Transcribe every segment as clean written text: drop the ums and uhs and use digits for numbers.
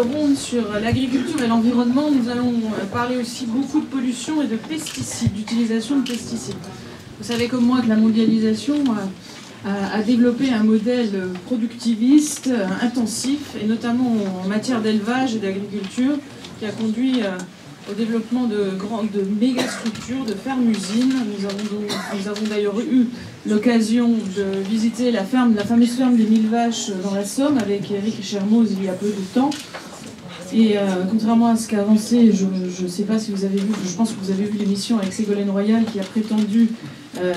Ronde sur l'agriculture et l'environnement, nous allons parler aussi beaucoup de pollution et de pesticides, d'utilisation de pesticides. Vous savez comme moi que la mondialisation a développé un modèle productiviste, intensif, et notamment en matière d'élevage et d'agriculture, qui a conduit au développement de méga-structures, de fermes-usines. Nous avons d'ailleurs eu l'occasion de visiter la fameuse ferme des 1000 vaches dans la Somme avec Eric Chermoz il y a peu de temps. Et contrairement à ce qu'a avancé, je ne sais pas si vous avez vu, je pense que vous avez vu l'émission avec Ségolène Royal qui a prétendu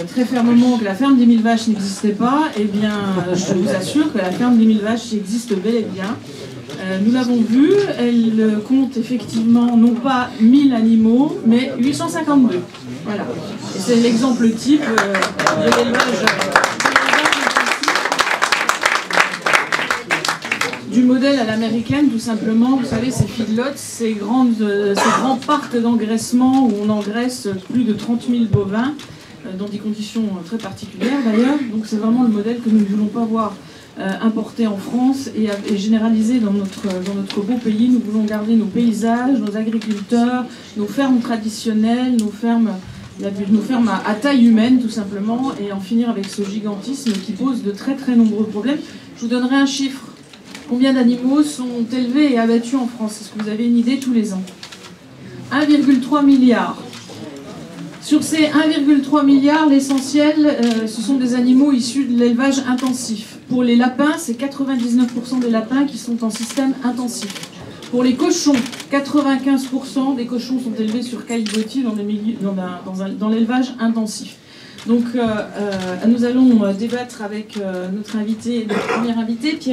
très fermement que la ferme des 1000 vaches n'existait pas. Eh bien, je vous assure que la ferme des 1000 vaches existe bel et bien. Nous l'avons vu, elle compte effectivement non pas 1000 animaux, mais 852. Voilà. Et c'est l'exemple type de l'élevage. Du modèle à l'américaine, tout simplement. Vous savez, ces feedlots, ces grands parcs d'engraissement où on engraisse plus de 30 000 bovins, dans des conditions très particulières d'ailleurs. Donc c'est vraiment le modèle que nous ne voulons pas voir importé en France et généralisé dans notre beau pays. Nous voulons garder nos paysages, nos agriculteurs, nos fermes traditionnelles, nos fermes à taille humaine tout simplement, et en finir avec ce gigantisme qui pose de très très nombreux problèmes. Je vous donnerai un chiffre. Combien d'animaux sont élevés et abattus en France? Est-ce que vous avez une idée tous les ans? 1,3 milliard. Sur ces 1,3 milliard, l'essentiel, ce sont des animaux issus de l'élevage intensif. Pour les lapins, c'est 99% des lapins qui sont en système intensif. Pour les cochons, 95% des cochons sont élevés sur caillebotis dans l'élevage intensif. Donc nous allons débattre avec notre premier invité, Pierre.